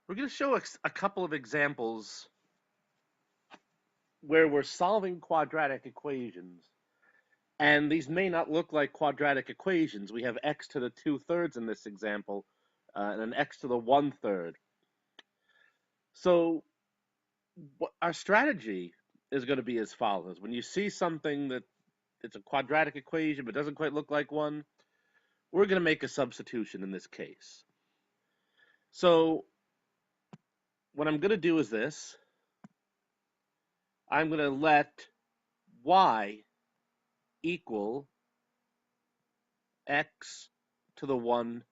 We're going to show a couple of examples where we're solving quadratic equations. And these may not look like quadratic equations. We have x to the 2/3 in this example, and an x to the 1/3. So our strategy is going to be as follows. When you see something that it's a quadratic equation but doesn't quite look like one, we're going to make a substitution in this case. So what I'm going to do is this. I'm going to let y equal x to the 1/3.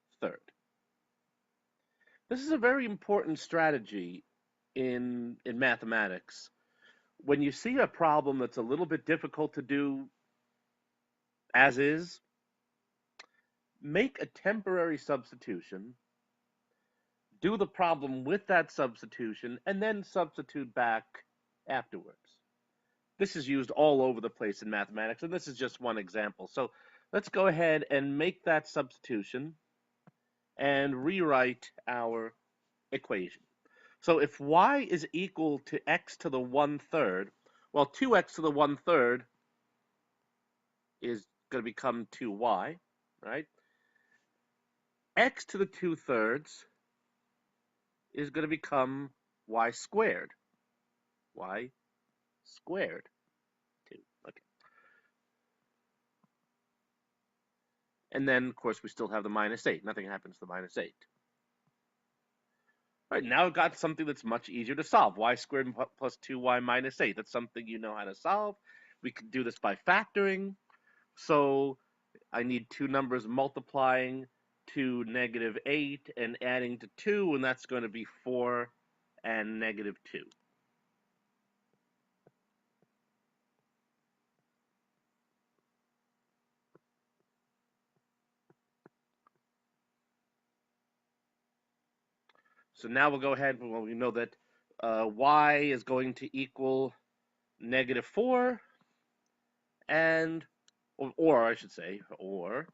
This is a very important strategy in mathematics. When you see a problem that's a little bit difficult to do as is, make a temporary substitution, do the problem with that substitution, and then substitute back afterwards. This is used all over the place in mathematics, and this is just one example. So let's go ahead and make that substitution and rewrite our equation. So if y is equal to x to the 1/3, well, 2x to the 1/3 is going to become 2y, right? X to the 2/3 is going to become y squared. Y squared, 2. Okay. And then, of course, we still have the -8. Nothing happens to the -8. All right, now I've got something that's much easier to solve. Y squared plus 2y minus 8. That's something you know how to solve. We can do this by factoring. So I need two numbers multiplying to -8 and adding to 2, and that's going to be 4 and -2. So now we'll go ahead, well, we know that y is going to equal -4, and, or I should say, or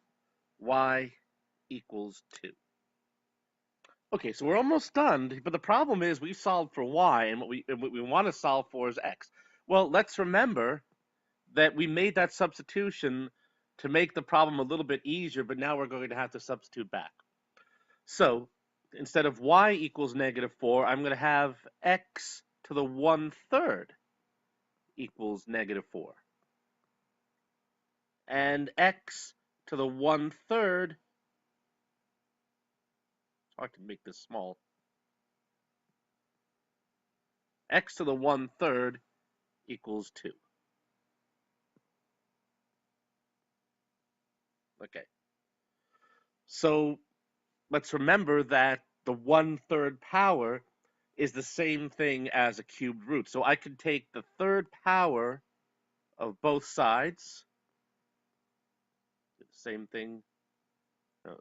y equals 2. Okay, so we're almost done, but the problem is we solved for y, and what we want to solve for is x. Well, let's remember that we made that substitution to make the problem a little bit easier, but now we're going to have to substitute back. So instead of y equals -4, I'm going to have x to the 1/3 equals -4. And x to the 1/3, it's hard to make this small, x to the 1/3 equals 2. Okay. So let's remember that the 1/3 power is the same thing as a cubed root. So I can take the third power of both sides, same thing.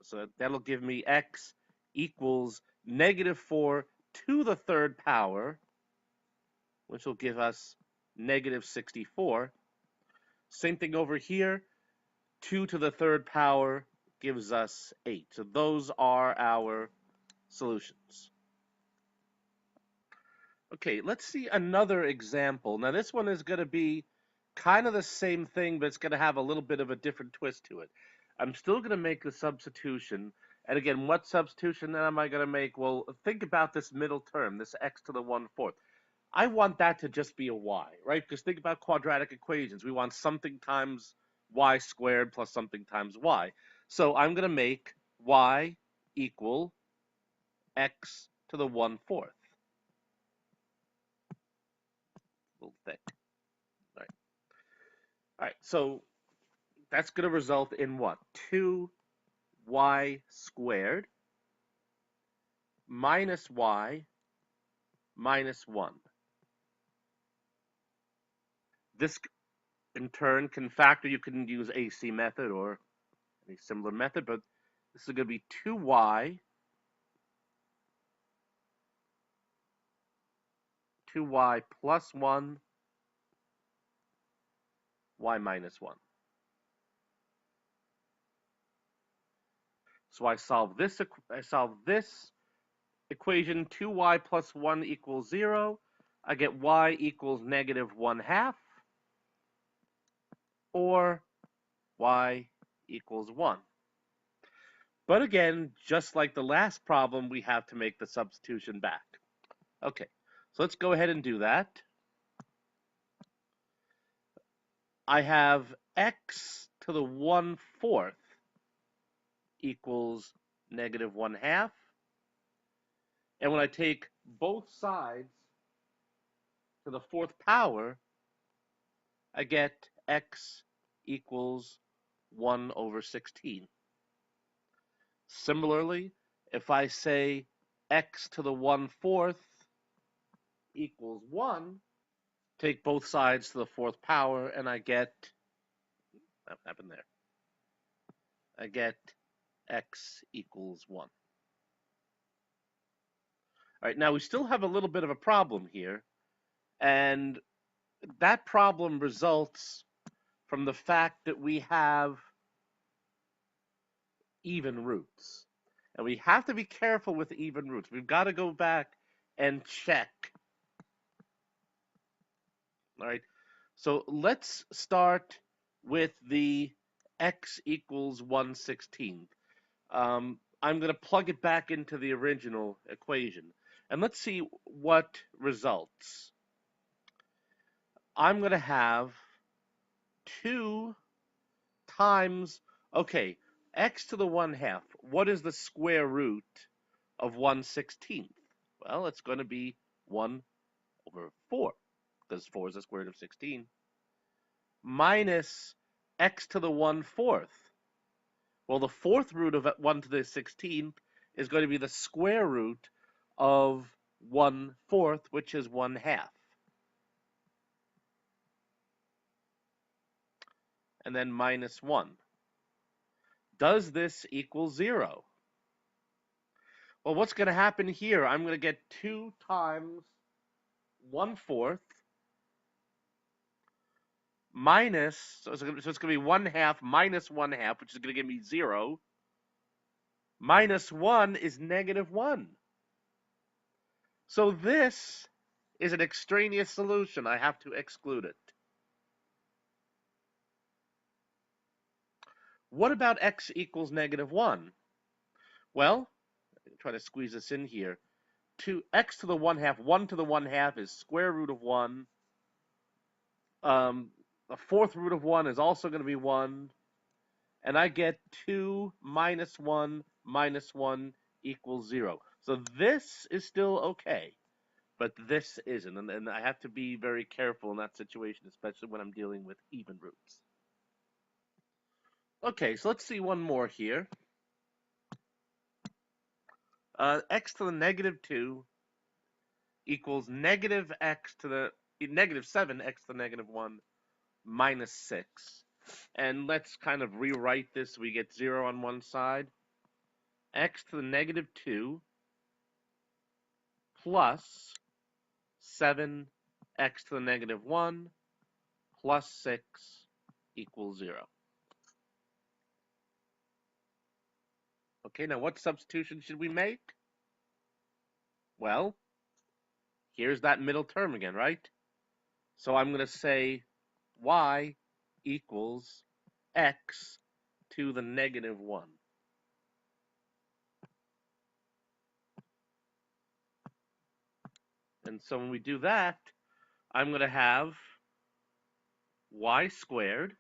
So that'll give me x equals -4 to the third power, which will give us -64. Same thing over here. 2 to the third power gives us 8. So those are our solutions. Okay, let's see another example. Now this one is going to be kind of the same thing, but it's going to have a little bit of a different twist to it. I'm still going to make the substitution. And again, what substitution then am I going to make? Well, think about this middle term, this x to the 1/4. I want that to just be a y, right? Because think about quadratic equations. We want something times y squared plus something times y. So I'm going to make y equal x to the 1/4. A little thick. All right. All right. So that's going to result in what? 2y squared minus y minus 1. This, in turn, can factor. You can use AC method or any similar method, but this is going to be 2y plus 1, y minus 1. So I solve this equation 2y plus 1 equals 0, I get y equals negative 1/2, or y equals 1. But again, just like the last problem, we have to make the substitution back. Okay, so let's go ahead and do that. I have x to the 1/4 equals negative 1/2. And when I take both sides to the 4th power, I get x equals 1/16. Similarly, if I say x to the 1/4 equals 1, take both sides to the 4th power, and I get, what happened there? I get x equals 1. All right, now we still have a little bit of a problem here, and that problem results from the fact that we have even roots. And we have to be careful with even roots. We've got to go back and check. All right, so let's start with the x equals 1/16. I'm going to plug it back into the original equation. And let's see what results. I'm going to have 2 times, okay, x to the 1/2. What is the square root of 1/16? Well, it's going to be 1/4, because 4 is the square root of 16, minus x to the 1/4. Well, the 4th root of 1 to the 16th is going to be the square root of 1/4, which is 1/2. And then minus 1. Does this equal 0? Well, what's going to happen here? I'm going to get 2 times 1/4 minus, so it's going to be 1/2 minus 1/2, which is going to give me 0. Minus 1 is negative 1. So this is an extraneous solution. I have to exclude it. What about x equals negative 1? Well, try to squeeze this in here. X to the 1/2, 1 to the 1/2 is square root of 1. The 4th root of 1 is also going to be 1. And I get 2 minus 1 minus 1 equals 0. So this is still okay, but this isn't. And I have to be very careful in that situation, especially when I'm dealing with even roots. Okay, so let's see one more here. X to the negative 2 equals negative 7x to the negative 1 minus 6. And let's kind of rewrite this so we get 0 on one side. X to the negative 2 plus 7x to the negative 1 plus 6 equals 0. Okay, now what substitution should we make? Well, here's that middle term again, right? So I'm going to say y equals x to the negative 1. And so when we do that, I'm going to have y squared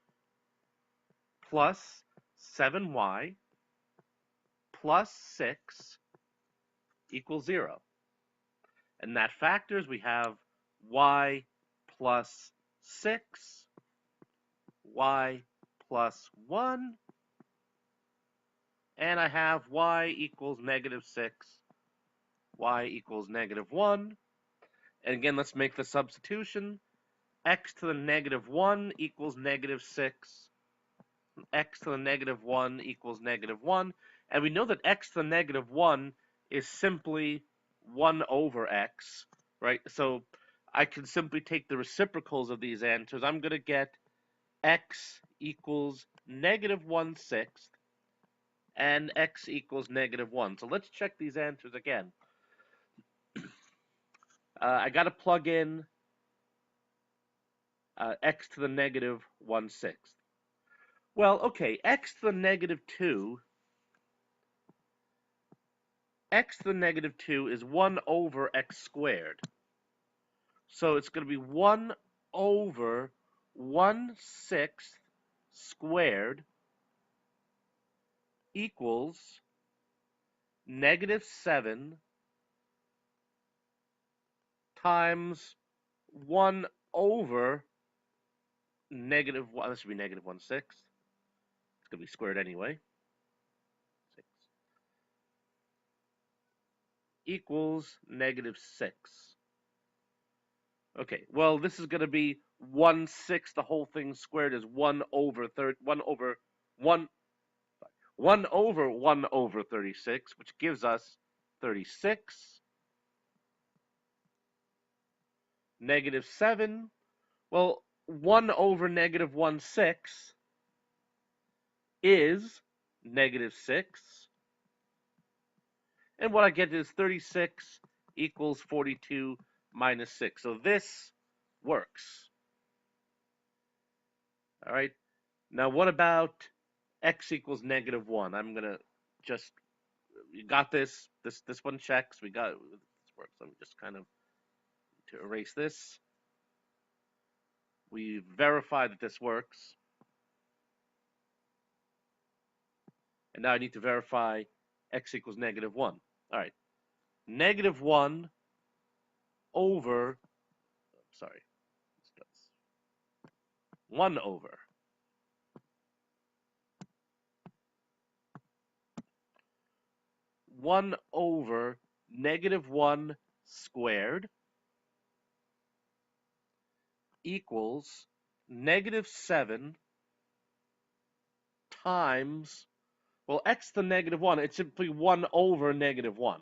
plus 7y plus 6 equals 0. And that factors, we have y plus 6, y plus 1, and I have y equals negative 6, y equals negative 1. And again, let's make the substitution. X to the negative 1 equals negative 6. X to the negative 1 equals negative 1. And we know that x to the negative 1 is simply 1 over x, right? So I can simply take the reciprocals of these answers. I'm going to get x equals negative 1/6 and x equals negative 1. So let's check these answers again. I got to plug in x to the negative 1/6. Well, okay, x to the negative 2, x to the negative 2 is 1 over x squared. So it's going to be 1 over 1/6 squared equals -7 times 1 over negative 1. This should be negative 1/6. It's going to be squared anyway. 6 equals -6. Okay, well, this is going to be 1/6. The whole thing squared is 1 over 1 over 36, which gives us 36. -7. Well, 1 over negative 1/6 is -6. And what I get is 36 equals 42 minus 6. So this works. All right. Now, what about x equals -1? I'm going to just, you got this. This one checks. We got, this works. Let me just kind of, to erase this. We verify that this works. And now I need to verify x equals -1. All right. -1 over, sorry, 1 over 1 over -1 squared equals -7 times, well, x to the -1, it's simply 1 over -1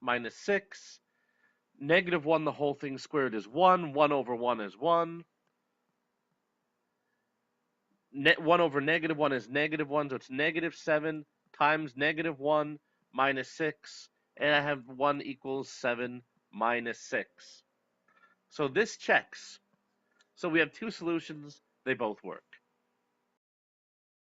minus 6. -1, the whole thing squared is 1. 1 over 1 is 1. 1 over -1 is -1, so it's -7 times -1 minus 6, and I have 1 equals 7 minus 6. So this checks. So we have two solutions. They both work.